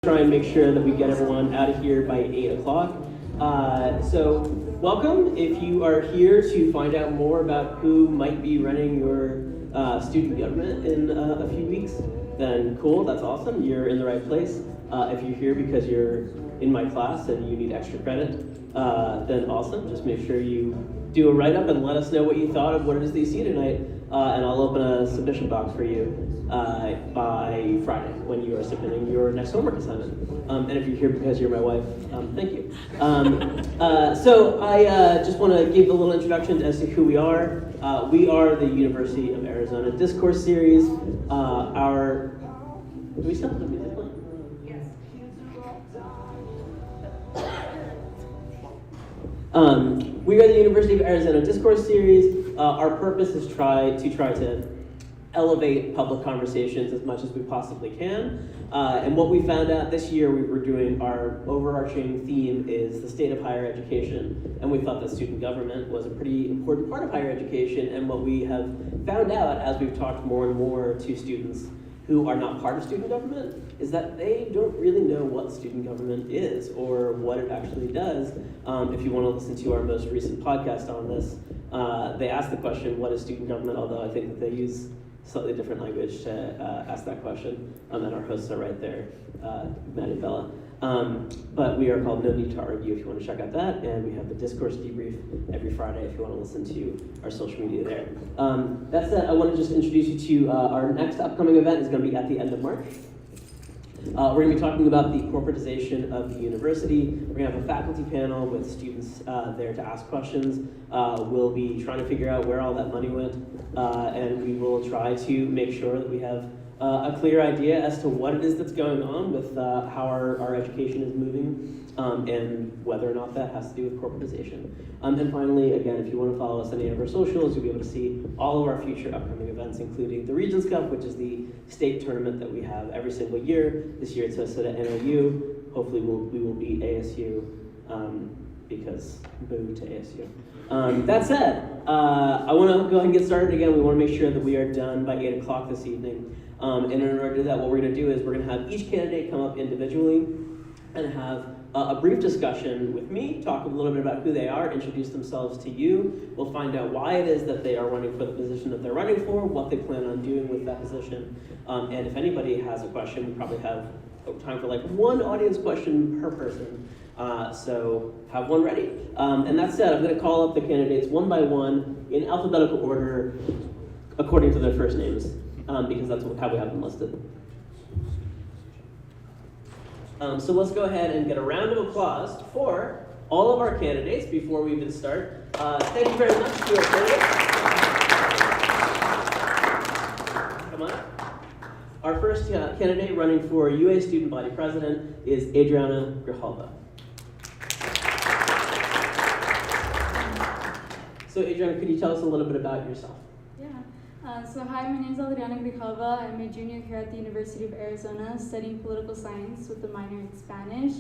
Try and make sure that we get everyone out of here by 8 o'clock. So welcome. If you are here to find out more about who might be running your student government in a few weeks, then cool, that's awesome. You're in the right place. If you're here because you're in my class and you need extra credit, then awesome. Just make sure you do a write-up and let us know what you thought of what it is that you see tonight, and I'll open a submission box for you by Friday when you are submitting your next homework assignment. And if you're here because you're my wife, thank you. So I just want to give a little introduction as to who we are. We are the University of Arizona Discourse Series. Do we still have the music playing? Yes. We are the University of Arizona Discourse Series. Our purpose is to try to elevate public conversations as much as we possibly can. And what we found out this year, we were doing our overarching theme is the state of higher education. And we thought that student government was a pretty important part of higher education. And what we have found out as we've talked more and more to students who are not part of student government is that they don't really know what student government is or what it actually does. If you want to listen to our most recent podcast on this, they asked the question, what is student government? Although I think that they use slightly different language to ask that question, and our hosts are right there, Matt and Bella. But we are called No Need to Argue if you want to check out that, and we have the Discourse Debrief every Friday if you want to listen to our social media there. That said, I want to just introduce you to our next upcoming event is going to be at the end of March. We're going to be talking about the corporatization of the university. We're going to have a faculty panel with students there to ask questions. We'll be trying to figure out where all that money went, and we will try to make sure that we have a clear idea as to what it is that's going on with how our education is moving, and whether or not that has to do with corporatization. And finally, again, if you want to follow us on any of our socials, you'll be able to see all of our future upcoming events, including the Regents Cup, which is the state tournament that we have every single year. This year it's hosted at NOU. Hopefully we will beat ASU, because boo to ASU. That said, I want to go ahead and get started again. We want to make sure that we are done by 8 o'clock this evening. And in order to do that, what we're going to do is we're going to have each candidate come up individually and have a brief discussion with me, talk a little bit about who they are, introduce themselves to you. We'll find out why it is that they are running for the position that they're running for, what they plan on doing with that position. And if anybody has a question, we probably have time for like one audience question per person. So have one ready. And that said, I'm going to call up the candidates one by one in alphabetical order according to their first names, because that's how we have them listed. So let's go ahead and get a round of applause for all of our candidates before we even start. Thank you very much to our candidates. Come on. Our first candidate running for UA Student Body President is Adriana Grijalva. So Adriana, could you tell us a little bit about yourself? So hi, my name is Adriana Grijalva. I'm a junior here at the University of Arizona studying political science with a minor in Spanish.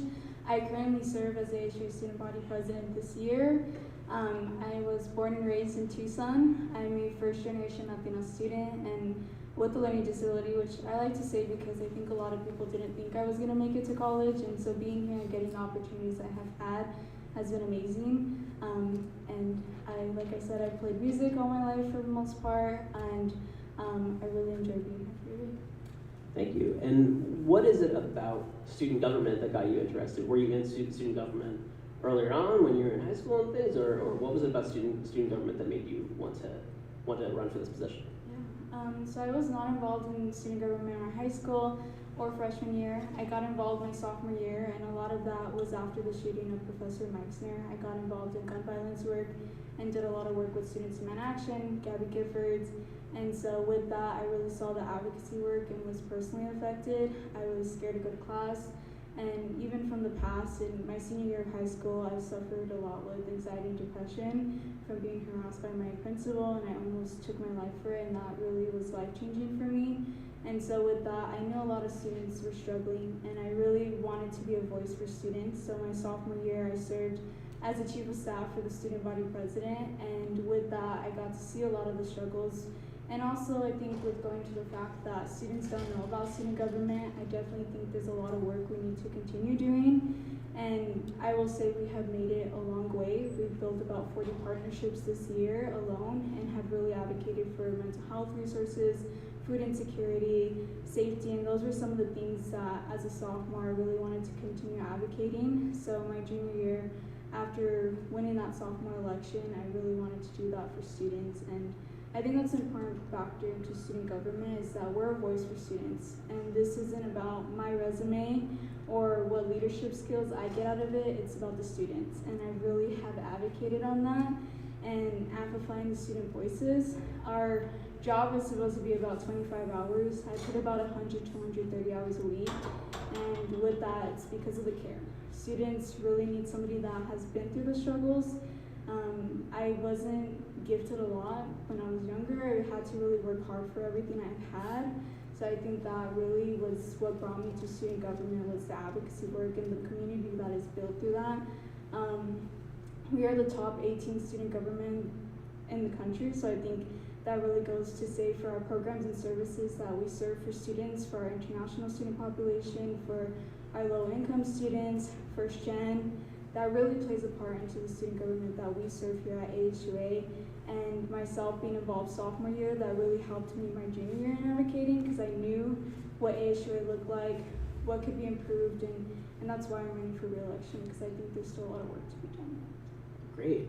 I currently serve as ASUA Student Body President this year. I was born and raised in Tucson. I'm a first-generation Latino student and with a learning disability, which I like to say because I think a lot of people didn't think I was going to make it to college, and so being here and getting the opportunities I have had has been amazing. And like I said, I've played music all my life for the most part, and I really enjoy being here. Thank you. And what is it about student government that got you interested? Were you in student government earlier on when you were in high school and things, or what was it about student government that made you want to run for this position? So I was not involved in student government in my high school or freshman year. I got involved my sophomore year, and a lot of that was after the shooting of Professor Meixner. I got involved in gun violence work and did a lot of work with Students in Action, Gabby Giffords, and so with that I really saw the advocacy work and was personally affected. I was scared to go to class, and even from the past, in my senior year of high school, I suffered a lot with anxiety and depression from being harassed by my principal, and I almost took my life for it, and that really was life-changing for me. And so with that, I knew a lot of students were struggling, and I really wanted to be a voice for students. So my sophomore year, I served as a chief of staff for the student body president, and with that, I got to see a lot of the struggles And also, I think with going to the fact that students don't know about student government, I definitely think there's a lot of work we need to continue doing. And I will say we have made it a long way. We've built about 40 partnerships this year alone and have really advocated for mental health resources, food insecurity, safety, and those were some of the things that as a sophomore I really wanted to continue advocating. So my junior year, after winning that sophomore election, I really wanted to do that for students. And I think that's an important factor into student government is that we're a voice for students. And this isn't about my resume or what leadership skills I get out of it, it's about the students. And I really have advocated on that and amplifying the student voices. Our job is supposed to be about 25 hours. I put about 100 to 130 hours a week. And with that, it's because of the care. Students really need somebody that has been through the struggles. I wasn't gifted a lot when I was younger. I had to really work hard for everything I've had. So I think that really was what brought me to student government was the advocacy work and the community that is built through that. We are the top 18 student government in the country, so I think that really goes to say for our programs and services that we serve for students, for our international student population, for our low-income students, first gen, that really plays a part into the student government that we serve here at ASUA. And myself being involved sophomore year, that really helped me my junior year in advocating because I knew what ASUA looked like, what could be improved, and that's why I'm running for re-election because I think there's still a lot of work to be done. Great.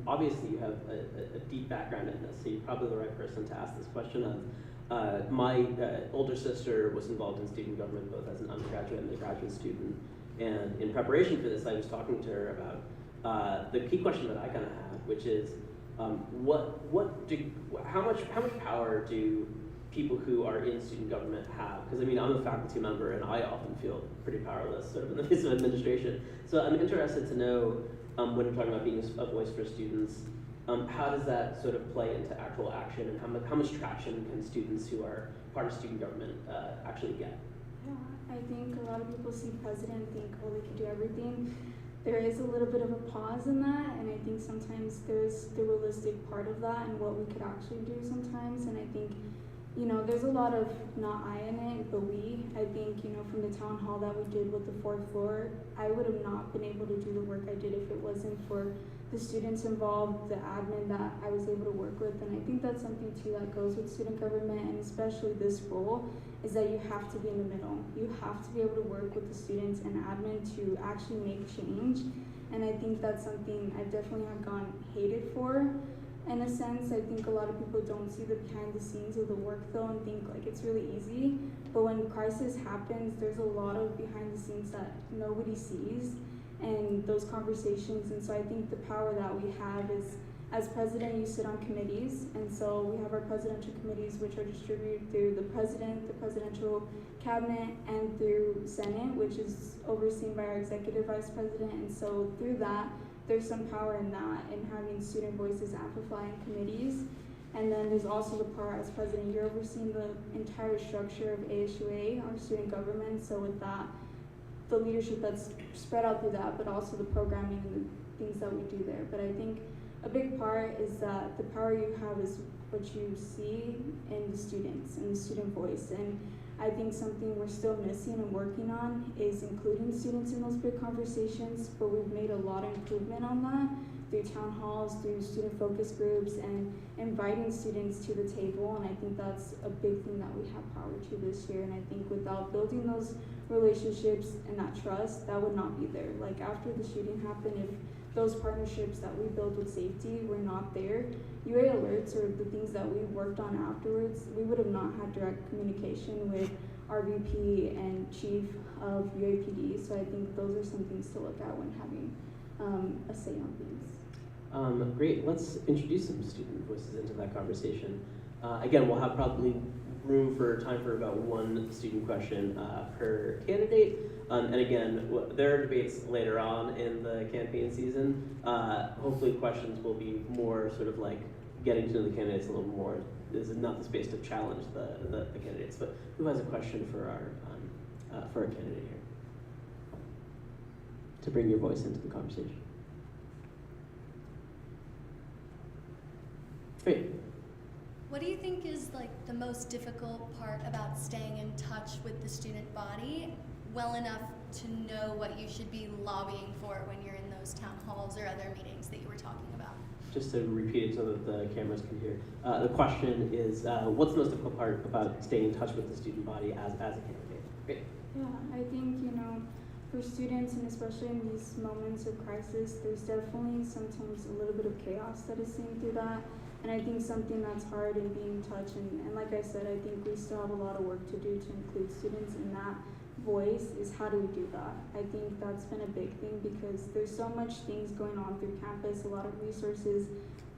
Obviously, you have a deep background in this, so you're probably the right person to ask this question of. My older sister was involved in student government both as an undergraduate and a graduate student. And in preparation for this, I was talking to her about the key question that I kind of had, which is how much power do people who are in student government have? Because I mean, I'm a faculty member and I often feel pretty powerless sort of in the face of administration. So I'm interested to know when we're talking about being a voice for students, how does that sort of play into actual action and how much traction can students who are part of student government actually get? Yeah, I think a lot of people see president and think, oh, they can do everything. There is a little bit of a pause in that, and I think sometimes there's the realistic part of that and what we could actually do sometimes. And I think, you know, there's a lot of not I in it, but we. I think, you know, from the town hall that we did with the 4th floor, I would have not been able to do the work I did if it wasn't for the students involved, the admin that I was able to work with. And I think that's something too that goes with student government, and especially this role, is that you have to be in the middle. You have to be able to work with the students and admin to actually make change. And I think that's something I definitely have gone hated for. In a sense, I think a lot of people don't see the behind the scenes of the work though and think like it's really easy. But when crisis happens, there's a lot of behind the scenes that nobody sees and those conversations. And so I think the power that we have is, as president, you sit on committees, and so we have our presidential committees, which are distributed through the president, the presidential cabinet, and through Senate, which is overseen by our executive vice president. And so through that, there's some power in that, in having student voices amplifying committees. And then there's also the part as president, you're overseeing the entire structure of ASUA, our student government. So with that, the leadership that's spread out through that, but also the programming and the things that we do there. But I think a big part is that the power you have is what you see in the students and the student voice. And I think something we're still missing and working on is including students in those big conversations, but we've made a lot of improvement on that through town halls, through student focus groups, and inviting students to the table. And I think that's a big thing that we have power to this year. And I think without building those relationships and that trust, that would not be there. Like after the shooting happened, if those partnerships that we built with safety were not there, UA alerts or the things that we worked on afterwards, we would have not had direct communication with our VP and chief of UAPD. So I think those are some things to look at when having a say on things. Great, let's introduce some student voices into that conversation. Again, we'll have probably room for time for about one student question per candidate. And again, there are debates later on in the campaign season. Hopefully questions will be more sort of like getting to know the candidates a little more. This is not the space to challenge the candidates, but who has a question for our candidate here? To bring your voice into the conversation. Great. What do you think is like the most difficult part about staying in touch with the student body well enough to know what you should be lobbying for when you're in those town halls or other meetings that you were talking about? Just to repeat it so that the cameras can hear. The question is, what's the most difficult part about staying in touch with the student body as a candidate? Great. Yeah, I think, for students, and especially in these moments of crisis, there's definitely sometimes a little bit of chaos that is seen through that. And I think something that's hard in being in touch, and like I said, I think we still have a lot of work to do to include students in that voice, is how do we do that? I think that's been a big thing because there's so much things going on through campus, a lot of resources,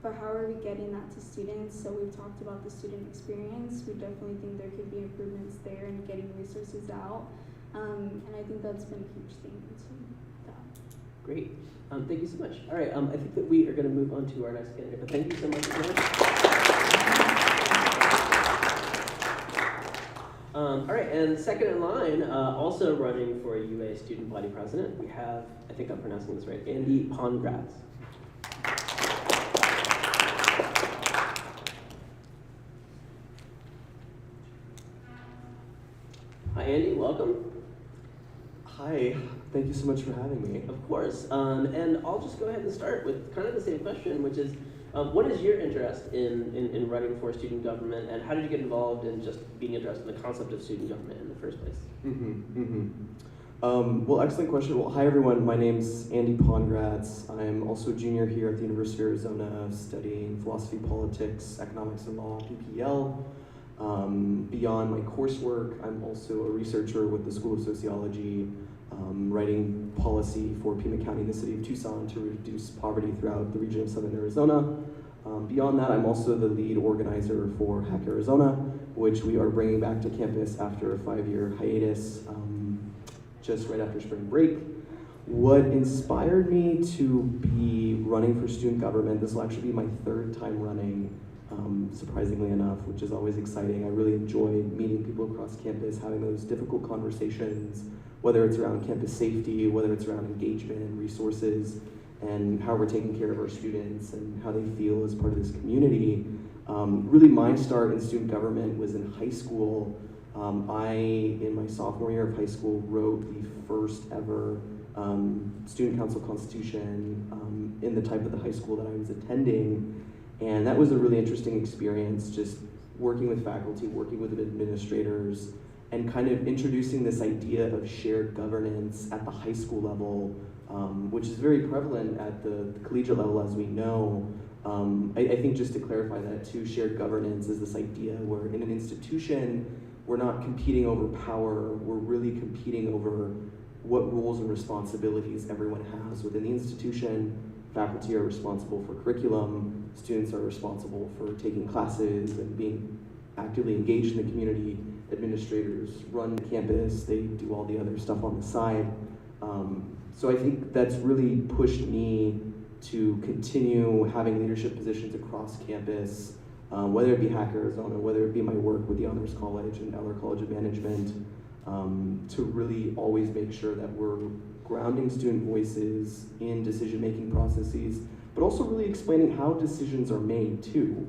but how are we getting that to students? So we've talked about the student experience. We definitely think there could be improvements there in getting resources out. And I think that's been a huge thing into that. Great. Thank you so much. All right, I think that we are going to move on to our next candidate, but thank you so much again. All right, and second in line, also running for UA student body president, we have, I think I'm pronouncing this right, Andy Pongratz. Hi, Andy, welcome. Hi, thank you so much for having me. Of course, and I'll just go ahead and start with kind of the same question, which is, what is your interest in running for student government, and how did you get involved in just being interested in the concept of student government in the first place? Well, excellent question. Well, hi everyone, my name's Andy Pongratz. I'm also a junior here at the University of Arizona studying philosophy, politics, economics, and law, PPL. Beyond my coursework, I'm also a researcher with the School of Sociology, writing policy for Pima County and the city of Tucson to reduce poverty throughout the region of Southern Arizona. Beyond that, I'm also the lead organizer for Hack Arizona, which we are bringing back to campus after a 5-year hiatus, just right after spring break. What inspired me to be running for student government, this will actually be my third time running, surprisingly enough, which is always exciting. I really enjoy meeting people across campus, having those difficult conversations, whether it's around campus safety, whether it's around engagement and resources, and how we're taking care of our students and how they feel as part of this community. Really, my start in student government was in high school. In my sophomore year of high school, wrote the first ever student council constitution in the type of the high school that I was attending. And that was a really interesting experience, just working with faculty, working with administrators, and kind of introducing this idea of shared governance at the high school level, which is very prevalent at the collegiate level, as we know. I think just to clarify that too, shared governance is this idea where in an institution, we're not competing over power, we're really competing over what roles and responsibilities everyone has within the institution. Faculty are responsible for curriculum, students are responsible for taking classes and being actively engaged in the community. Administrators run campus, they do all the other stuff on the side. So I think that's really pushed me to continue having leadership positions across campus, whether it be Hack Arizona, whether it be my work with the Honors College and Eller College of Management, to really always make sure that we're grounding student voices in decision-making processes, but also really explaining how decisions are made too.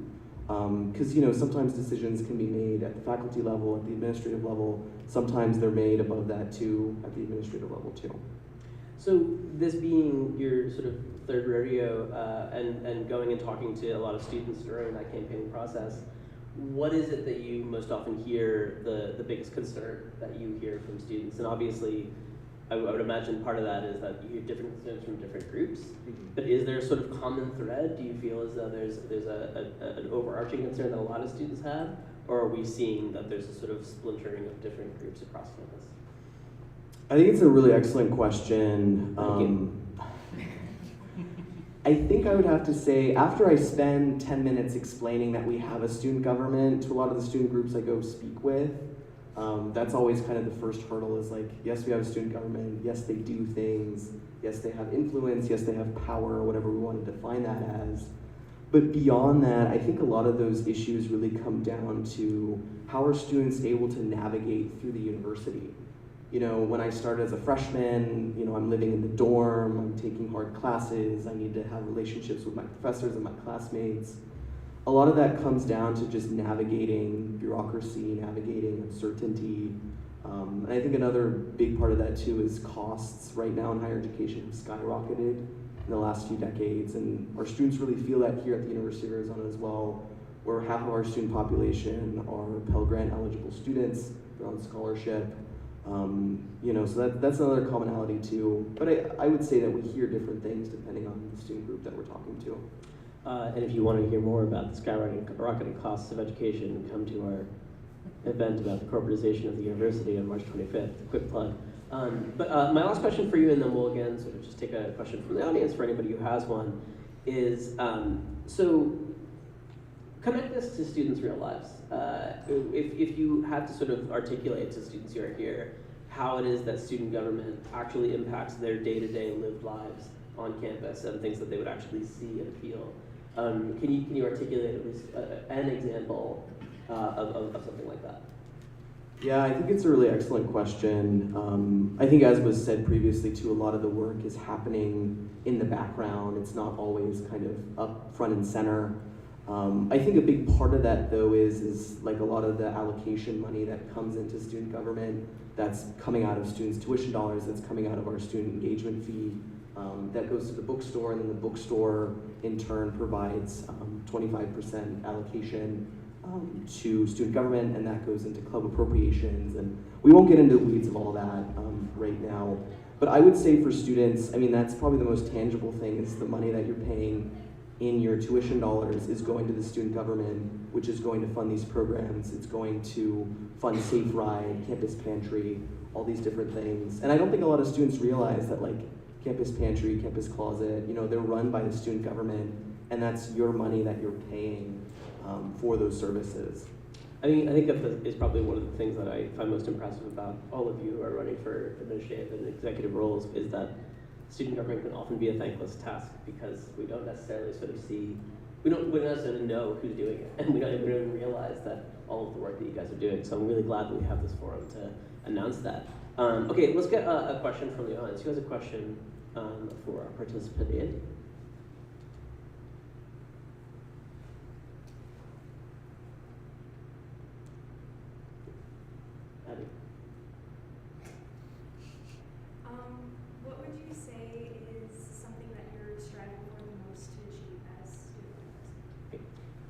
Because sometimes decisions can be made at the faculty level, at the administrative level. Sometimes they're made above that too, at the administrative level too. So this being your sort of third rodeo and going and talking to a lot of students during that campaigning process, what is it that you most often hear the biggest concern that you hear from students? And obviously, I would imagine part of that is that you hear different concerns from different groups, but is there a sort of common thread? Do you feel as though there's an overarching concern that a lot of students have, or are we seeing that there's a sort of splintering of different groups across campus? I think it's a really excellent question. Thank you. I think I would have to say, after I spend 10 minutes explaining that we have a student government to a lot of the student groups I go speak with, that's always kind of the first hurdle is like, yes, we have a student government, yes, they do things, yes, they have influence, yes, they have power, whatever we want to define that as. But beyond that, I think a lot of those issues really come down to how are students able to navigate through the university. When I started as a freshman, I'm living in the dorm, I'm taking hard classes, I need to have relationships with my professors and my classmates. a lot of that comes down to just navigating bureaucracy, navigating uncertainty. And I think another big part of that too is costs right now in higher education have skyrocketed in the last few decades, and our students really feel that here at the University of Arizona as well, where half of our student population are Pell Grant eligible students, they're on scholarship. So that's another commonality too. But I would say that we hear different things depending on the student group that we're talking to. And if you want to hear more about the skyrocketing costs of education, come to our event about the corporatization of the university on March 25th. Quick plug. But my last question for you, and then we'll again sort of just take a question from the audience for anybody who has one, is so connect this to students' real lives. If you had to sort of articulate to students who are here how it is that student government actually impacts their day-to-day lived lives on campus and things that they would actually see and feel, can you articulate at least an example of something like that? Yeah, I think it's a really excellent question. I think, as was said previously too, a lot of the work is happening in the background. It's not always kind of up front and center. I think a big part of that though is like a lot of the allocation money that comes into student government that's coming out of students' tuition dollars, that's coming out of our student engagement fee, that goes to the bookstore, and then the bookstore in turn provides 25% allocation to student government, and that goes into club appropriations, and we won't get into the weeds of all that right now. But I would say for students, I mean, that's probably the most tangible thing, is the money that you're paying in your tuition dollars is going to the student government, which is going to fund these programs. It's going to fund Safe Ride, Campus Pantry, all these different things. And I don't think a lot of students realize that, like, Campus Pantry, Campus Closet, they're run by the student government, and that's your money that you're paying for those services. I think that is probably one of the things that I find most impressive about all of you who are running for administrative and executive roles, is that student government can often be a thankless task because we don't necessarily sort of see, we don't necessarily know who's doing it, and we don't even realize that all of the work that you guys are doing. So I'm really glad that we have this forum to announce that. Okay, let's get a question from the audience. Who has a question for our participant, Andy? What would you say is something that you're striving for the most to achieve as student life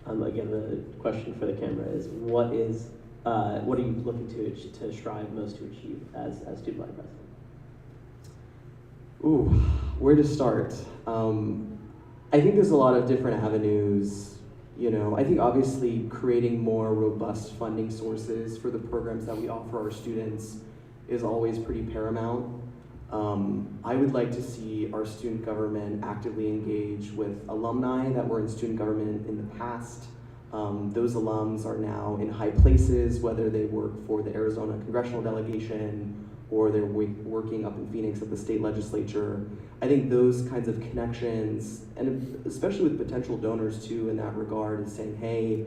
president? Again, the question for the camera is, what are you looking to strive most to achieve as student life president? Ooh, where to start? I think there's a lot of different avenues. I think obviously creating more robust funding sources for the programs that we offer our students is always pretty paramount. I would like to see our student government actively engage with alumni that were in student government in the past. Those alums are now in high places, whether they work for the Arizona congressional delegation or they're working up in Phoenix at the state legislature. I think those kinds of connections, and especially with potential donors too in that regard, is saying, hey,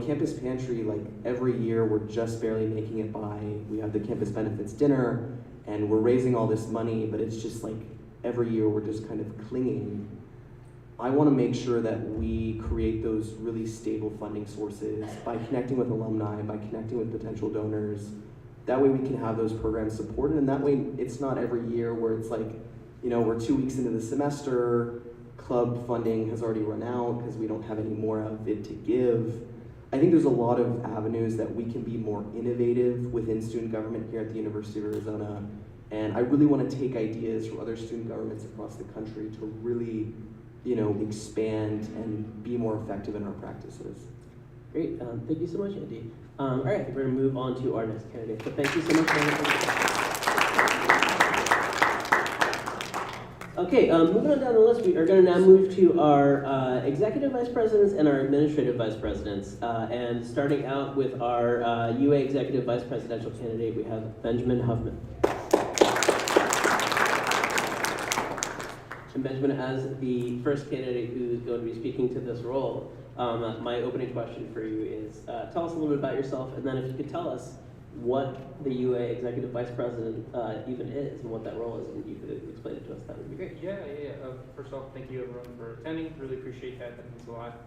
Campus Pantry, like every year we're just barely making it by. We have the campus benefits dinner, and we're raising all this money, but it's just like every year we're just kind of clinging. I want to make sure that we create those really stable funding sources by connecting with alumni, by connecting with potential donors. That way we can have those programs supported, and that way it's not every year where it's like, we're 2 weeks into the semester, club funding has already run out because we don't have any more of it to give. I think there's a lot of avenues that we can be more innovative within student government here at the University of Arizona, and I really want to take ideas from other student governments across the country to really, expand and be more effective in our practices. Great, thank you so much, Andy. All right, we're going to move on to our next candidate. So thank you so much, Andy. Okay, moving on down the list, we are going to now move to our executive vice presidents and our administrative vice presidents. And starting out with our UA executive vice presidential candidate, we have Benjamin Huffman. And Benjamin, as the first candidate who's going to be speaking to this role, my opening question for you is, tell us a little bit about yourself, and then if you could tell us what the UA Executive Vice President even is and what that role is, and you could explain it to us, that would be great. Yeah. First off, thank you everyone for attending. Really appreciate that. That means a lot.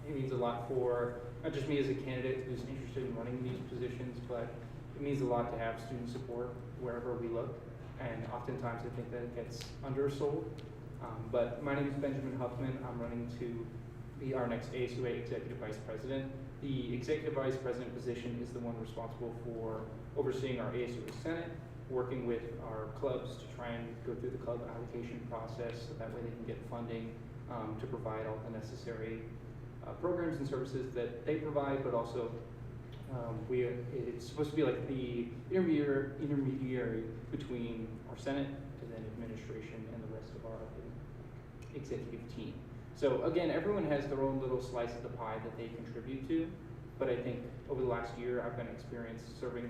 It means a lot for not just me as a candidate who's interested in running these positions, but it means a lot to have student support wherever we look. And oftentimes I think that it gets undersold. But my name is Benjamin Huffman. I'm running to be our next ASUA Executive Vice President. The Executive Vice President position is the one responsible for overseeing our ASUA Senate, working with our clubs to try and go through the club allocation process so that way they can get funding to provide all the necessary programs and services that they provide, but also it's supposed to be like the intermediary between our Senate and then administration and the rest of our executive team. So again, everyone has their own little slice of the pie that they contribute to, but I think over the last year I've been experienced serving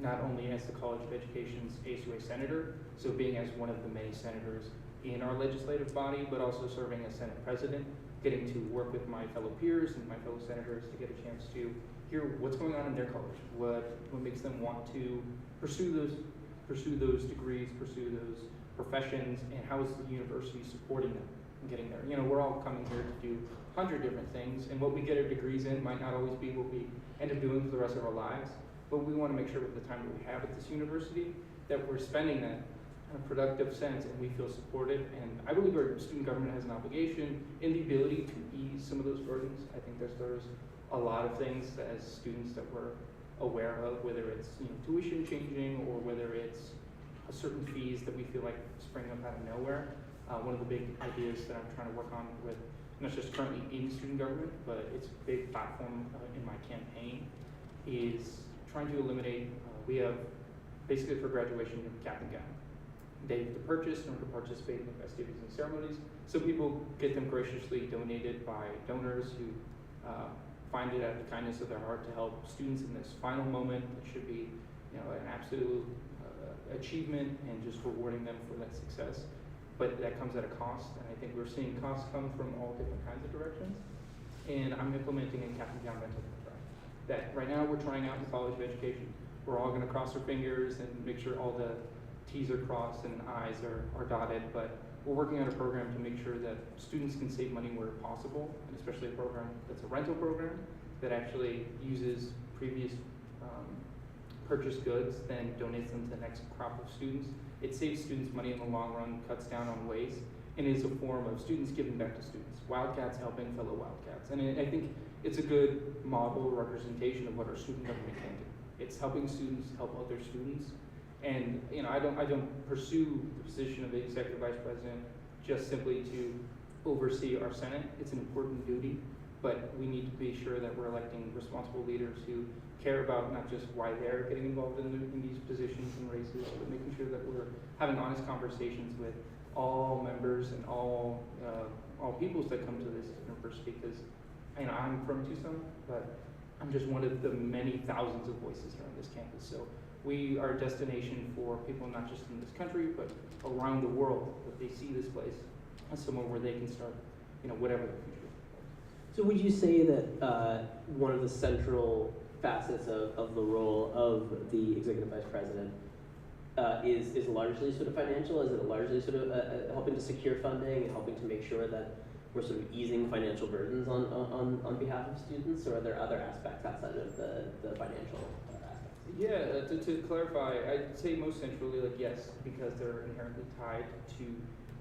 not only as the College of Education's ASUA Senator, so being as one of the many senators in our legislative body, but also serving as Senate President, getting to work with my fellow peers and my fellow senators to get a chance to hear what's going on in their college, what makes them want to pursue those degrees, pursue those professions, and how is the university supporting them in getting there. You know, we're all coming here to do 100 different things, and what we get our degrees in might not always be what we end up doing for the rest of our lives, but we want to make sure with the time that we have at this university that we're spending that in a productive sense and we feel supported. And I believe our student government has an obligation and the ability to ease some of those burdens. I think there's a lot of things as students that we're aware of, whether it's tuition changing or whether it's certain fees that we feel like spring up out of nowhere. One of the big ideas that I'm trying to work on with, not just currently in student government, but it's a big platform in my campaign, is trying to eliminate, we have basically for graduation cap and gown. They have to purchase in order to participate in the festivities and ceremonies. Some people get them graciously donated by donors who find it out of the kindness of their heart to help students in this final moment. It should be an absolute achievement and just rewarding them for that success. But that comes at a cost, and I think we're seeing costs come from all different kinds of directions. And I'm implementing a cap and gown rental contract that right now we're trying out in the College of Education. We're all gonna cross our fingers and make sure all the T's are crossed and I's are dotted, but we're working on a program to make sure that students can save money where possible, and especially a program that's a rental program that actually uses previous purchased goods, then donates them to the next crop of students. It saves students money in the long run, cuts down on waste, and is a form of students giving back to students. Wildcats helping fellow Wildcats. And I think it's a good model representation of what our student government can do. It's helping students help other students. And I don't pursue the position of the Executive Vice President just simply to oversee our Senate. It's an important duty, but we need to be sure that we're electing responsible leaders who care about not just why they're getting involved in these positions and races, but making sure that we're having honest conversations with all members and all peoples that come to this university. Because I'm from Tucson, but I'm just one of the many thousands of voices here on this campus. So we are a destination for people not just in this country, but around the world, that they see this place as somewhere where they can start, whatever their future. So would you say that one of the central facets of the role of the Executive Vice President is largely sort of financial? Is it largely sort of helping to secure funding and helping to make sure that we're sort of easing financial burdens on behalf of students, or are there other aspects outside of the financial aspects? Yeah, to clarify, I'd say most centrally, yes, because they're inherently tied to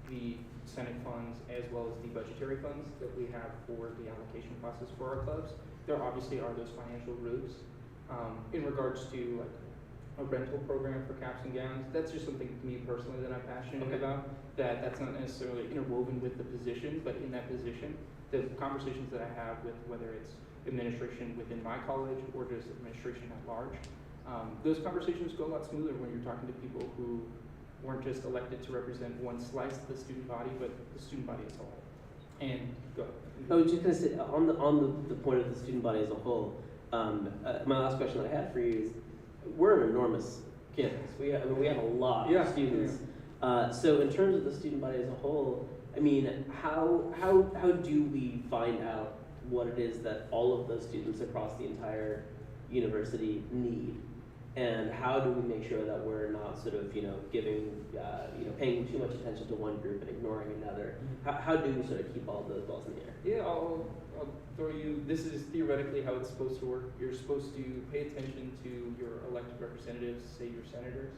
the Senate funds as well as the budgetary funds that we have for the allocation process for our clubs. There obviously are those financial roots. In regards to a rental program for caps and gowns, that's just something to me personally that I'm passionate about. That's not necessarily interwoven with the position, but in that position, the conversations that I have with whether it's administration within my college or just administration at large, those conversations go a lot smoother when you're talking to people who weren't just elected to represent one slice of the student body, but the student body as a whole. And go. I was just going to say, on the point of the student body as a whole, my last question that I had for you is, we're an enormous campus. We have a lot of students. Yeah. So in terms of the student body as a whole, how do we find out what it is that all of those students across the entire university need? And how do we make sure that we're not sort of, paying too much attention to one group and ignoring another? How do we sort of keep all those balls in the air? Yeah, I'll I'll throw you, this is theoretically how it's supposed to work. You're supposed to pay attention to your elected representatives, say your senators,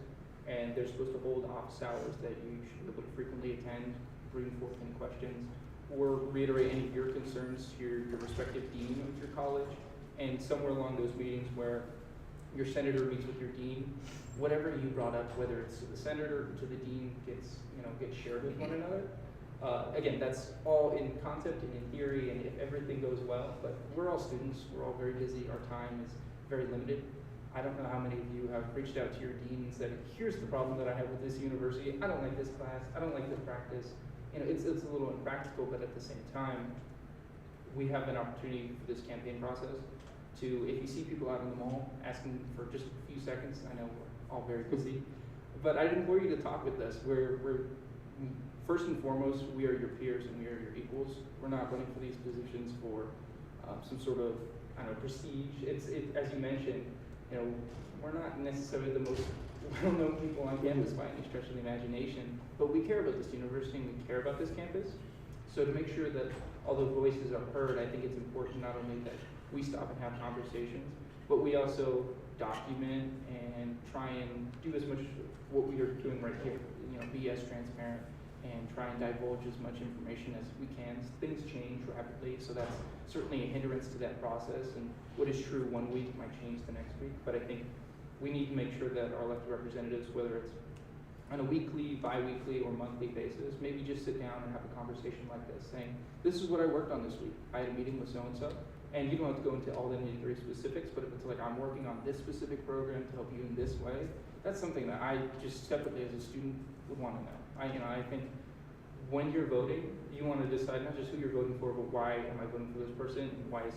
and they're supposed to hold office hours that you should be able to frequently attend, bring forth any questions, or reiterate any of your concerns to your respective dean of your college. And somewhere along those meetings where your senator meets with your dean, whatever you brought up, whether it's to the senator or to the dean, gets shared with one another. Again, that's all in concept and in theory, and if everything goes well, but we're all students, we're all very busy, our time is very limited. I don't know how many of you have reached out to your dean and said, here's the problem that I have with this university, I don't like this class, I don't like this practice. It's a little impractical, but at the same time, we have an opportunity for this campaign process to, if you see people out in the mall asking for just a few seconds, I know we're all very busy, but I'd implore you to talk with us. We're first and foremost, we are your peers and we are your equals. We're not running for these positions for some sort of, I don't know, prestige. As you mentioned, we're not necessarily the most well-known people on campus by any stretch of the imagination, but we care about this university and we care about this campus. So to make sure that all the voices are heard, I think it's important not only that we stop and have conversations, but we also document and try and do as much what we are doing right here, be as transparent and try and divulge as much information as we can. Things change rapidly, so that's certainly a hindrance to that process, and what is true one week might change the next week, but I think we need to make sure that our elected representatives, whether it's on a weekly, bi-weekly, or monthly basis, maybe just sit down and have a conversation like this, saying, this is what I worked on this week. I had a meeting with so-and-so, and you don't have to go into all the nitty-gritty specifics, but if it's like, I'm working on this specific program to help you in this way, that's something that I just separately as a student would want to know. I think when you're voting, you want to decide not just who you're voting for, but why am I voting for this person, and why is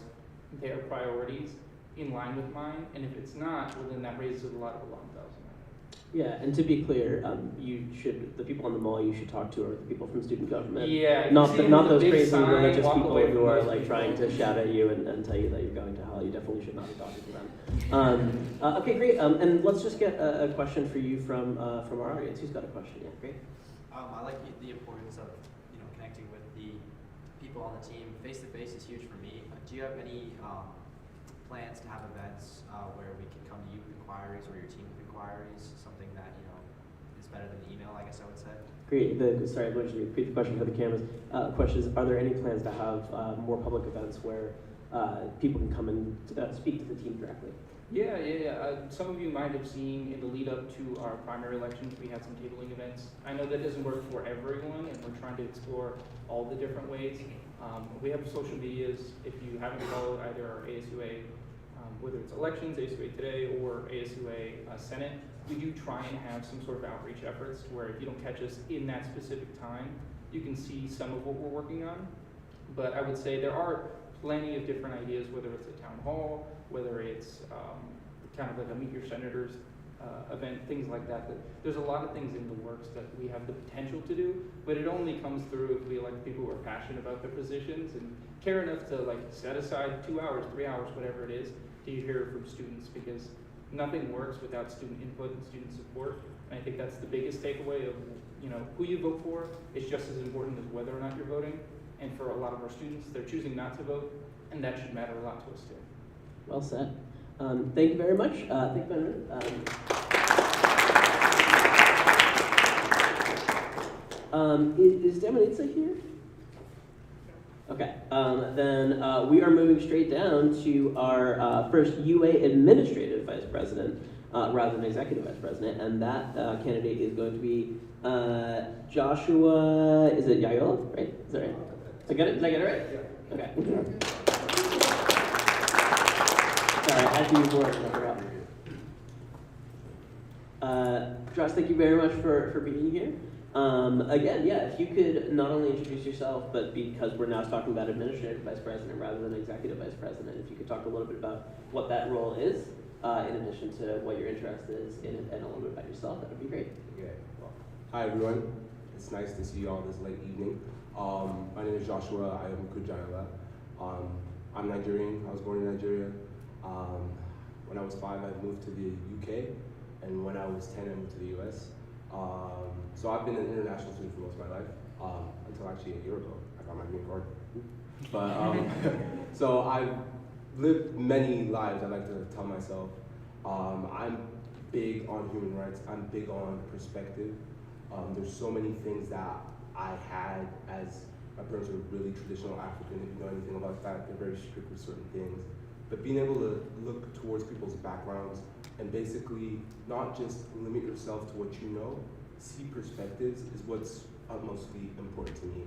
their priorities in line with mine, and if it's not, well then that raises a lot of alarm bells in my head. Yeah, and to be clear, the people on the mall you should talk to are the people from student government. Yeah, not those big crazy sign, religious walk people away from who are those like people. trying to shout at you and tell you that you're going to hell. You definitely should not be talking to them. Okay, great. And let's just get a question for you from our audience. Who's got a question? Yeah, great. I like the importance of connecting with the people on the team. Face to face is huge for me. Do you have any plans to have events where we can come to you with inquiries or your team with inquiries? Something that is better than email, I guess I would say. Great. Sorry, I'm going to repeat the question for the cameras. Question is, are there any plans to have more public events where people can come and speak to the team directly? Yeah. Some of you might have seen in the lead up to our primary elections, we had some tabling events. I know that doesn't work for everyone, and we're trying to explore all the different ways. We have social medias. If you haven't followed either our ASUA, whether it's elections, ASUA Today, or ASUA Senate, we do try and have some sort of outreach efforts where if you don't catch us in that specific time, you can see some of what we're working on. But I would say there are plenty of different ideas, whether it's a town hall, whether it's kind of like a Meet Your Senators event, things like that. There's a lot of things in the works that we have the potential to do, but it only comes through if we elect people who are passionate about their positions and care enough to set aside 2 hours, 3 hours, whatever it is, to hear from students, because nothing works without student input and student support. And I think that's the biggest takeaway of who you vote for is just as important as whether or not you're voting. And for a lot of our students, they're choosing not to vote, and that should matter a lot to us too. Well said. Thank you very much. Thank you, Benjamin. Is Demonitza here? Okay. Then we are moving straight down to our first UA Administrative Vice President rather than Executive Vice President, and that candidate is going to be Joshua. Is it Yayola? Right? Is that right? Did I get it right? Yeah. Okay. Sorry, I had to use words and I forgot. Josh, thank you very much for being here. Again, if you could not only introduce yourself, but because we're now talking about Administrative Vice President rather than Executive Vice President, if you could talk a little bit about what that role is, in addition to what your interest is in it, and a little bit about yourself, that would be great. Okay. Well, hi everyone. It's nice to see you all this late evening. My name is Joshua. I am Kujaila. I'm Nigerian. I was born in Nigeria. When I was 5, I moved to the UK, and when I was 10, I moved to the US. So I've been an international student for most of my life, until actually a year ago. I got my green card. But so I've lived many lives. I like to tell myself. I'm big on human rights. I'm big on perspective. There's so many things that I had as my parents were really traditional African. If you know anything about that, they're very strict with certain things. But being able to look towards people's backgrounds and basically not just limit yourself to what you know, see perspectives is what's utmostly important to me.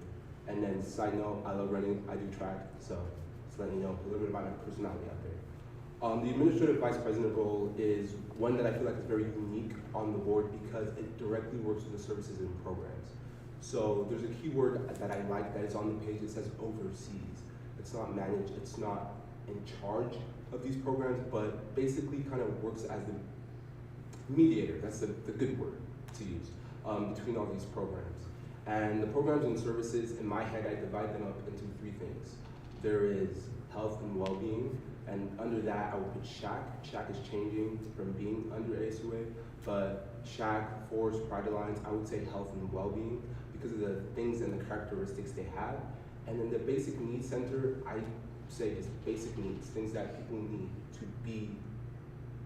And then side note, I love running, I do track, so just letting you know a little bit about my personality out there. The administrative vice president role is one that I feel like is very unique on the board because it directly works with the services and programs. So there's a key word that I like that is on the page. It says oversees. It's not managed, it's not in charge of these programs, but basically kind of works as the mediator, that's the good word to use, between all these programs. And the programs and services, in my head, I divide them up into three things. There is health and well-being, and under that I would put SHAC. SHAC is changing from being under ASUA, but SHAC, Forest, Pride Alliance, I would say health and well-being because of the things and the characteristics they have. And then the basic needs center, I say is basic needs, things that people need to be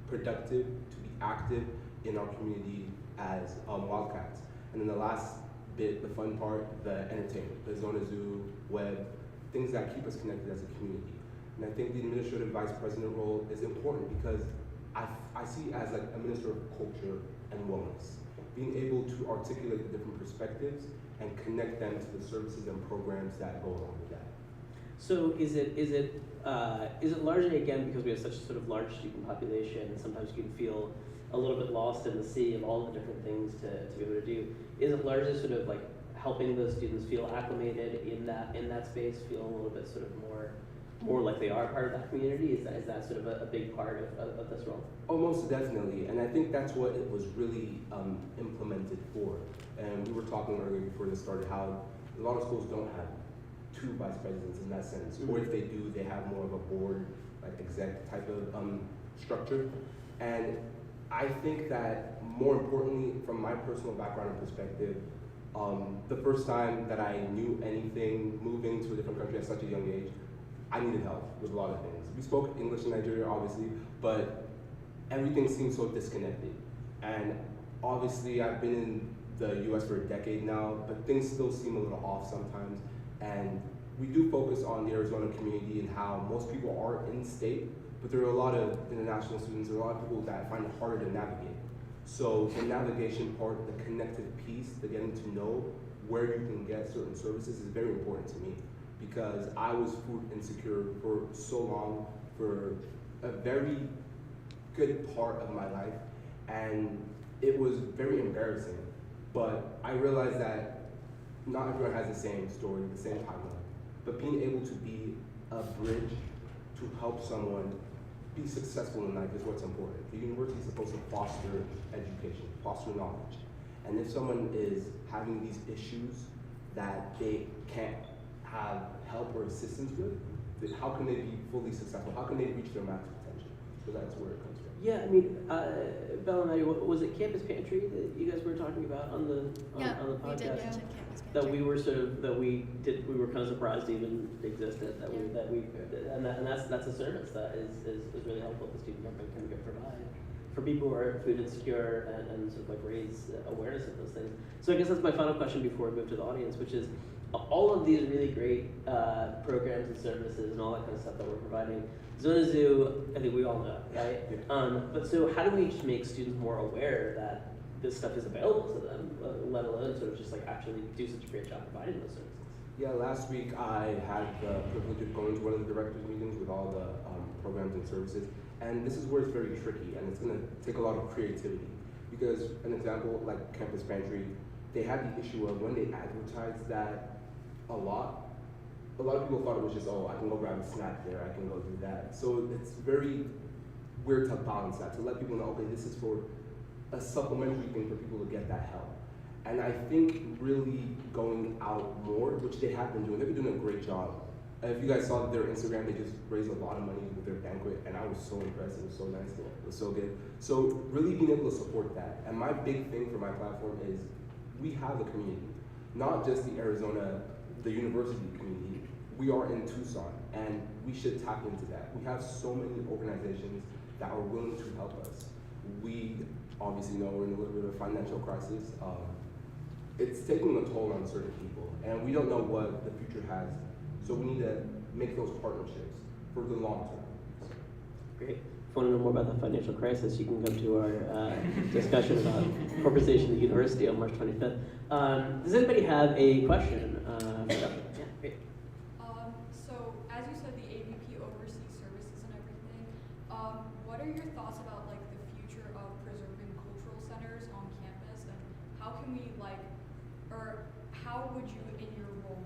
productive, to be active in our community as Wildcats. And then the last bit, the fun part, the entertainment, the Zona Zoo, web, things that keep us connected as a community. And I think the administrative vice president role is important because I see it as like a minister of culture and wellness, being able to articulate the different perspectives and connect them to the services and programs that go along with that. So is it largely, again, because we have such a sort of large student population, and sometimes you can feel a little bit lost in the sea of all the different things to be able to do, is it largely sort of like helping those students feel acclimated in that space, feel a little bit sort of more like they are part of that community? Is that sort of a big part of this role? Oh, most definitely, and I think that's what it was really implemented for. And we were talking earlier before this started how a lot of schools don't have two vice presidents in that sense, or if they do, they have more of a board, like exec type of structure. And I think that more importantly, from my personal background and perspective, the first time that I knew anything moving to a different country at such a young age, I needed help with a lot of things. We spoke English in Nigeria, obviously, but everything seemed so disconnected. And obviously, I've been in the US for a decade now, but things still seem a little off sometimes. And we do focus on the Arizona community and how most people are in state, but there are a lot of international students, there are a lot of people that find it harder to navigate. So the navigation part, the connective piece, the getting to know where you can get certain services is very important to me because I was food insecure for so long, for a very good part of my life, and it was very embarrassing. But I realized that not everyone has the same story, the same timeline, but being able to be a bridge to help someone be successful in life is what's important. The university is supposed to foster education, foster knowledge. And if someone is having these issues that they can't have help or assistance with, then how can they be fully successful? How can they reach their max potential? So that's where it comes from. Yeah, I mean, Bella and I, was it Campus Pantry that you guys were talking about on the podcast? We did mention Campus Pantry. That we were we were kind of surprised to even existed. And that's a service that is really helpful to student government can provide for people who are food insecure and sort of like raise awareness of those things. So I guess that's my final question before we move to the audience, which is all of these really great programs and services and all that kind of stuff that we're providing. Zona Zoo, I think we all know, right? Yeah. But so how do we just make students more aware that this stuff is available to them, let alone sort of just like actually do such a great job providing those services? Yeah, last week I had the privilege of going to one of the directors' meetings with all the programs and services, and this is where it's very tricky, and it's going to take a lot of creativity. Because an example like Campus Pantry, they had the issue of when they advertised that a lot of people thought it was just, oh, I can go grab a snack there, I can go do that. So it's very weird to balance that, to let people know, okay, this is for a supplementary thing for people to get that help. And I think really going out more, which they have been doing, they've been doing a great job. If you guys saw their Instagram, they just raised a lot of money with their banquet, and I was so impressed, it was so nice, it was so good. So really being able to support that. And my big thing for my platform is we have a community, not just the university community. we are in Tucson, and we should tap into that. We have so many organizations that are willing to help us. We obviously know we're in a little bit of a financial crisis. It's taking a toll on certain people, and we don't know what the future has. So we need to make those partnerships for the long term. Great. If you want to know more about the financial crisis, you can come to our discussion about corporatization at the university on March 25th. Does anybody have a question? Yeah, great. So, as you said, the AVP oversees services and everything. What are your thoughts about like the future of preserving cultural centers on campus, and how can we or how would you, in your role,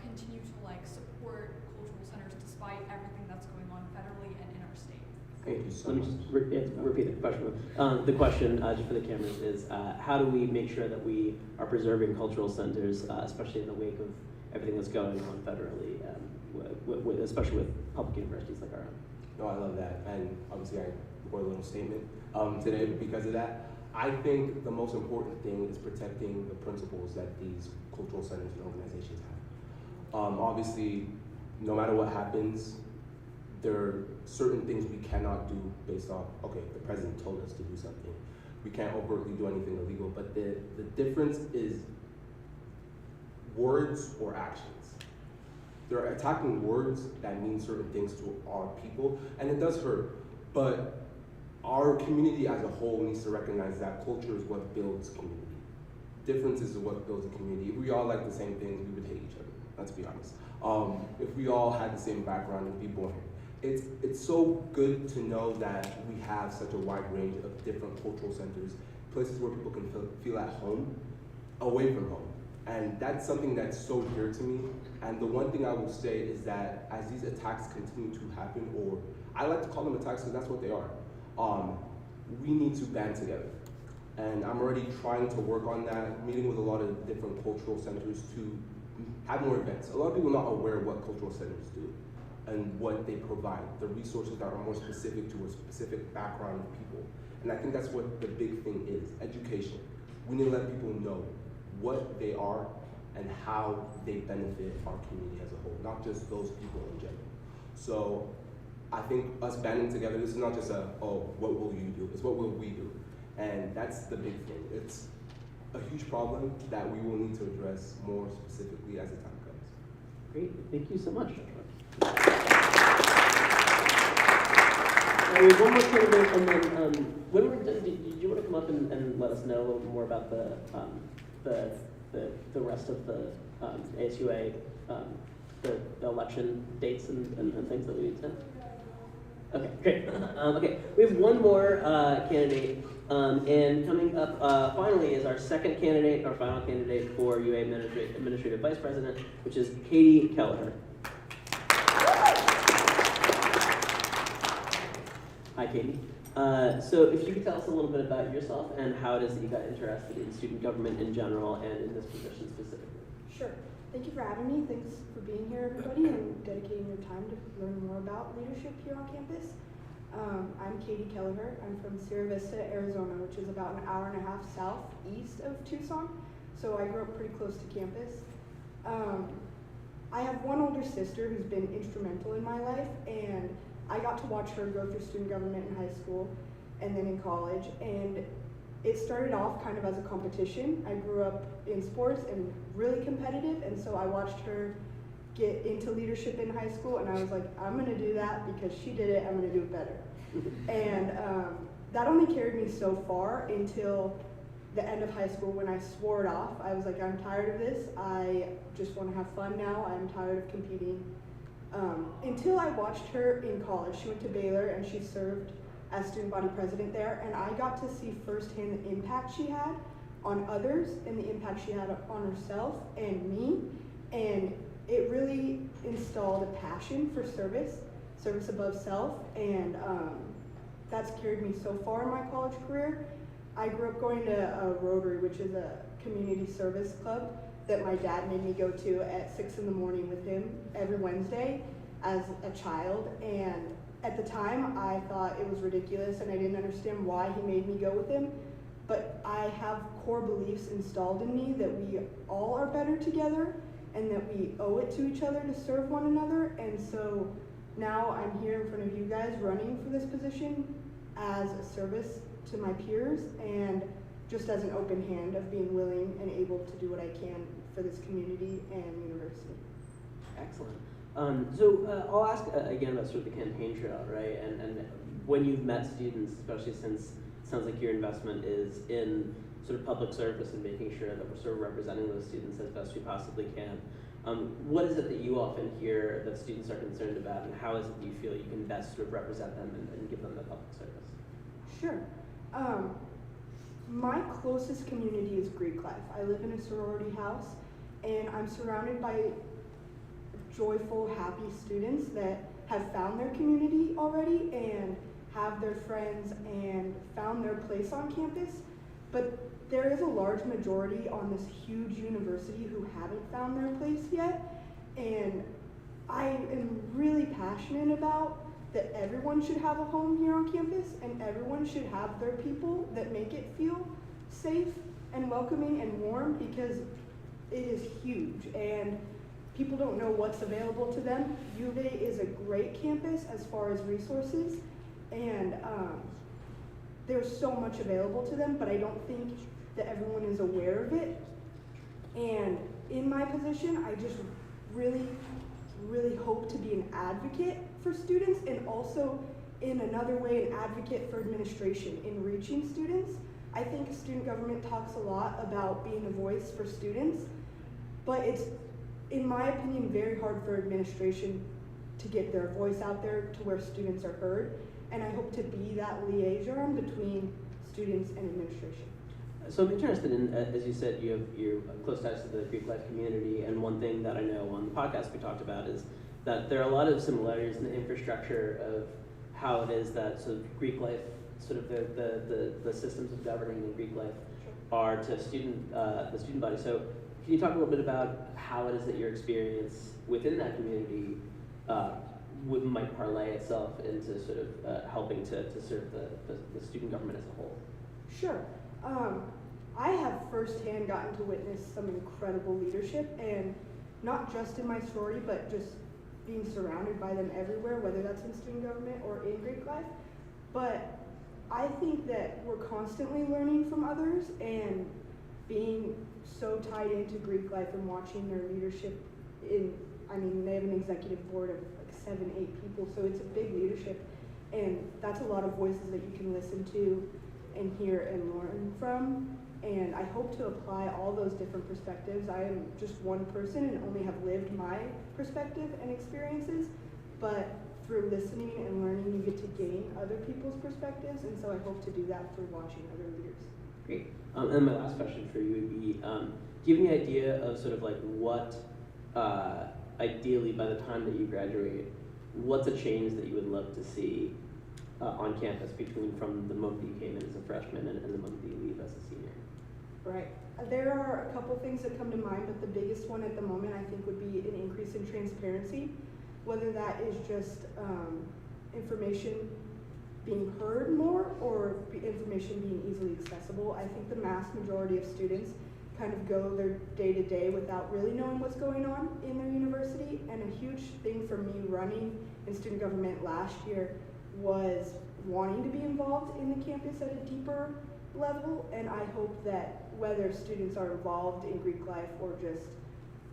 continue to support cultural centers despite everything that's going on federally and in our state? Thank you so Let me much. just repeat the question. The question, just for the cameras, is how do we make sure that we are preserving cultural centers, especially in the wake of everything that's going on federally, especially with public universities like our own? No, I love that, and obviously I wrote a little statement today because of that. I think the most important thing is protecting the principles that these cultural centers and organizations have. Obviously, no matter what happens, there are certain things we cannot do based off, okay, the president told us to do something. We can't overtly do anything illegal, but the difference is words or actions. They're attacking words that mean certain things to our people, and it does hurt, but our community as a whole needs to recognize that culture is what builds community. Differences is what builds a community. If we all like the same things, we would hate each other, let's be honest. If we all had the same background, it'd be boring. It's so good to know that we have such a wide range of different cultural centers, places where people can feel at home, away from home. And that's something that's so dear to me. And the one thing I will say is that as these attacks continue to happen, or I like to call them attacks because that's what they are, we need to band together. And I'm already trying to work on that, meeting with a lot of different cultural centers to have more events. A lot of people are not aware of what cultural centers do and what they provide, the resources that are more specific to a specific background of people. And I think that's what the big thing is, education. We need to let people know what they are and how they benefit our community as a whole, not just those people in general. So I think us banding together, this is not just what will you do, it's what will we do? And that's the big thing. It's a huge problem that we will need to address more specifically as the time comes. Great, thank you so much. We have one more candidate, and then when we're done, did you want to come up and let us know a little bit more about the rest of the ASUA, the election dates and things that we need to? Okay, great. Okay, we have one more candidate, and coming up finally is our second candidate, our final candidate for UA Administrative Vice President, which is Katie Kelleher. Hi, Katie. So if you could tell us a little bit about yourself and how it is that you got interested in student government in general and in this position specifically. Sure. Thank you for having me. Thanks for being here, everybody, and dedicating your time to learn more about leadership here on campus. I'm Katie Kelleher. I'm from Sierra Vista, Arizona, which is about an hour and a half southeast of Tucson. So I grew up pretty close to campus. I have one older sister who's been instrumental in my life, and I got to watch her go through student government in high school and then in college, and it started off kind of as a competition. I grew up in sports and really competitive, and so I watched her get into leadership in high school, and I was like, I'm gonna do that because she did it, I'm gonna do it better. And that only carried me so far until the end of high school when I swore it off. I was like, I'm tired of this, I just wanna have fun now, I'm tired of competing. Until I watched her in college. She went to Baylor and she served as student body president there, and I got to see firsthand the impact she had on others and the impact she had on herself and me, and it really installed a passion for service above self, and that's carried me so far in my college career. I grew up going to Rotary, which is a community service club that my dad made me go to at 6 in the morning with him every Wednesday as a child, and at the time I thought it was ridiculous and I didn't understand why he made me go with him, but I have core beliefs installed in me that we all are better together, and that we owe it to each other to serve one another. And so now I'm here in front of you guys running for this position as a service to my peers and just as an open hand of being willing and able to do what I can for this community and university. Excellent. So I'll ask again about sort of the campaign trail, right? And when you've met students, especially since it sounds like your investment is in sort of public service and making sure that we're sort of representing those students as best we possibly can. What is it that you often hear that students are concerned about, and how is it that you feel you can best sort of represent them and give them the public service? Sure. My closest community is Greek life. I live in a sorority house, and I'm surrounded by joyful, happy students that have found their community already and have their friends and found their place on campus. But there is a large majority on this huge university who haven't found their place yet, and I am really passionate about that everyone should have a home here on campus and everyone should have their people that make it feel safe and welcoming and warm, because it is huge and people don't know what's available to them. U of A is a great campus as far as resources, and there's so much available to them, but I don't think that everyone is aware of it. And in my position, I just really hope to be an advocate for students, and also in another way an advocate for administration in reaching students. I think student government talks a lot about being a voice for students, but it's, in my opinion, very hard for administration to get their voice out there to where students are heard, and I hope to be that liaison between students and administration. So I'm interested in, as you said, you're close ties to the Greek life community, and one thing that I know on the podcast we talked about is that there are a lot of similarities in the infrastructure of how it is that sort of Greek life, sort of the systems of governing in Greek life are to the student body. So can you talk a little bit about how it is that your experience within that community might parlay itself into sort of helping to serve the student government as a whole? Sure. I have firsthand gotten to witness some incredible leadership, and not just in my sorority, but just being surrounded by them everywhere, whether that's in student government or in Greek life. But I think that we're constantly learning from others, and being so tied into Greek life and watching their leadership they have an executive board of like 7, 8 people, so it's a big leadership, and that's a lot of voices that you can listen to and hear and learn from. And I hope to apply all those different perspectives. I am just one person and only have lived my perspective and experiences, but through listening and learning, you get to gain other people's perspectives, and so I hope to do that through watching other leaders. Great. And my last question for you would be, do you have any idea of sort of like what, ideally by the time that you graduate, what's a change that you would love to see on campus from the moment that you came in as a freshman and the moment that you leave as a senior? Right. There are a couple things that come to mind, but the biggest one at the moment I think would be an increase in transparency, whether that is just information being heard more or information being easily accessible. I think the mass majority of students kind of go their day-to-day without really knowing what's going on in their university, and a huge thing for me running in student government last year was wanting to be involved in the campus at a deeper level, and I hope that whether students are involved in Greek life or just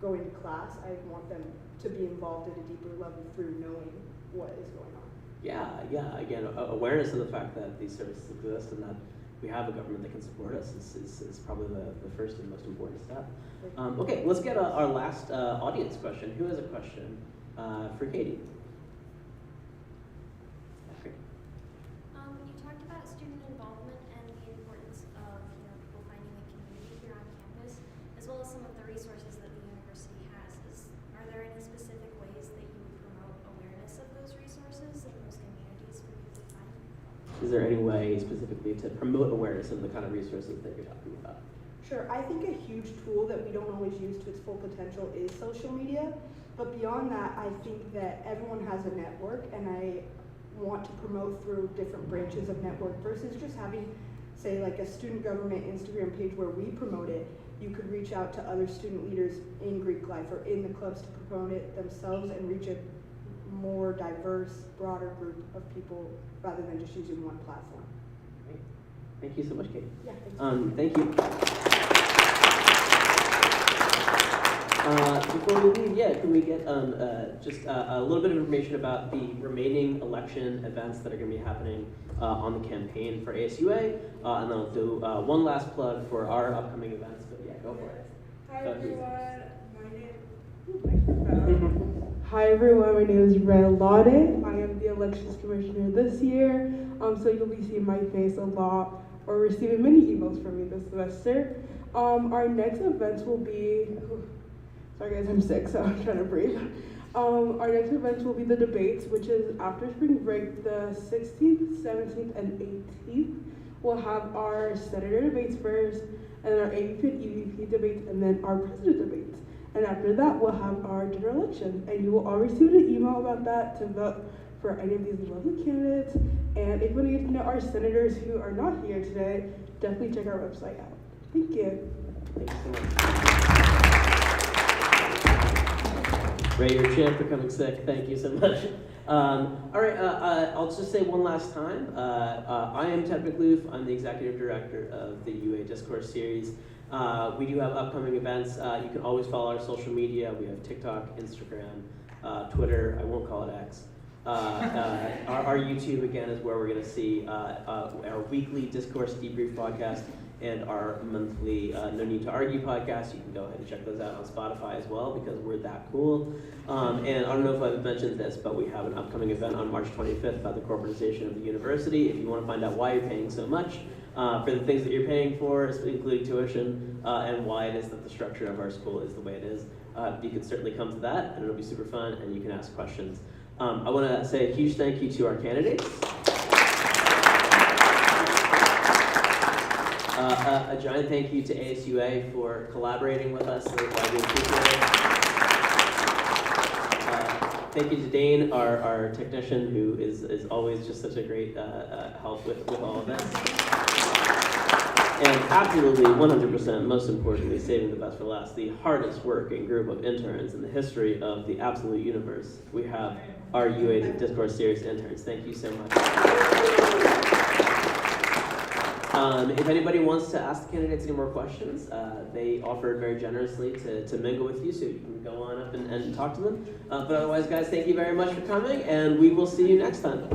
going to class, I want them to be involved at a deeper level through knowing what is going on. Yeah. Again, awareness of the fact that these services exist and that we have a government that can support us is probably the first and most important step. Okay, let's get our last audience question. Who has a question for Katie? You talked about student involvement and the importance of people finding a community here on campus, as well as some of the resources that the university has. Are there any specific ways that you would promote awareness of those resources and those communities for people to find? Is there any way specifically to promote awareness of the kind of resources that you're talking about? Sure. I think a huge tool that we don't always use to its full potential is social media, but beyond that, I think that everyone has a network, and I want to promote through different branches of network versus just having, say, like a student government Instagram page where we promote it you could reach out to other student leaders in Greek life or in the clubs to promote it themselves and reach a more diverse, broader group of people rather than just using one platform. Great. Thank you so much, Kate. Yeah, thanks. Thank you. Before we leave, can we get just a little bit of information about the remaining election events that are going to be happening on the campaign for ASUA, and then I'll do one last plug for our upcoming events. But yeah, go for it. Hi everyone, my name is Ray Lade. I am the elections commissioner this year. So you'll be seeing my face a lot or receiving many emails from me this semester. Our next events will be, sorry guys, I'm sick, so I'm trying to breathe. Our next events will be the debates, which is after spring break, the 16th, 17th, and 18th. We'll have our senator debates first, and then our AVP and EVP debates, and then our president debates. And after that, we'll have our general election. And you will all receive an email about that to vote for any of these lovely candidates. And if you want to get to know our senators who are not here today, definitely check our website out. Thank you. Thank you so much. Ray, you're a champ for coming sick. Thank you so much. All right, I'll just say one last time. I am Ted McLoof. I'm the executive director of the UA Discourse Series. We do have upcoming events. You can always follow our social media. We have TikTok, Instagram, Twitter. I won't call it X. Our YouTube, again, is where we're going to see our weekly Discourse Debrief podcast and our monthly No Need to Argue podcast. You can go ahead and check those out on Spotify as well because we're that cool. And I don't know if I've mentioned this, but we have an upcoming event on March 25th about the corporatization of the university. If you want to find out why you're paying so much for the things that you're paying for, including tuition, and why it is that the structure of our school is the way it is, you can certainly come to that, and it'll be super fun, and you can ask questions. I want to say a huge thank you to our candidates. A giant thank you to ASUA for collaborating with us. So I do appreciate it. Thank you to Dane, our technician, who is always just such a great help with all of this. And absolutely, 100%, most importantly, saving the best for last, the hardest working group of interns in the history of the absolute universe. We have our UA Discourse Series interns. Thank you so much. If anybody wants to ask the candidates any more questions, they offered very generously to mingle with you, so you can go on up and talk to them. But otherwise, guys, thank you very much for coming, and we will see you next time.